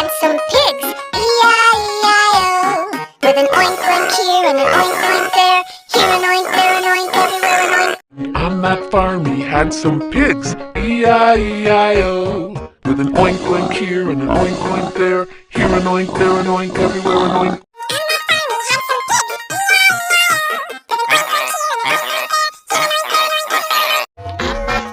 had some pigs, E-I-E-I-O. With an oink oink here and an oink oink there, here an oink, there an oink, everywhere an oink. On that farm he had some pigs, E-I-E-I-O. With an oink oink here and an oink oink there, here an oink, there an oink, everywhere an oink.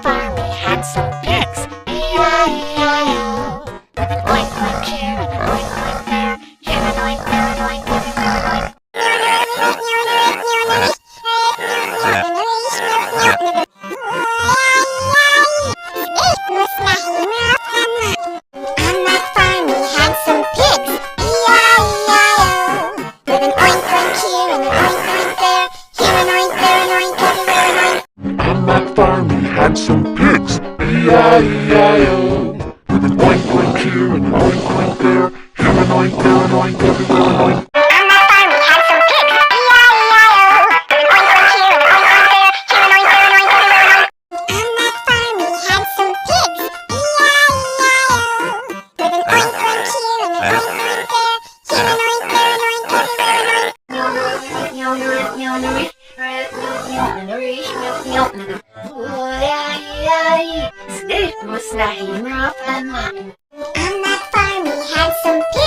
Farm he had some pigs, E-I-E-I-O. With an oink oink here and an oink oink there, here an oink, there an oink, everywhere an oink. On that farm he had some pigs, E-I-E-I-O. With an oink oink here and an oink oink there, here an oink, there an oink, everywhere an oink. On that farm he had some pigs, E-I-E-I-O. With an oink oink here and an oink oink there, here an oink, there an oink, everywhere an oink. On that farm he had some pigs.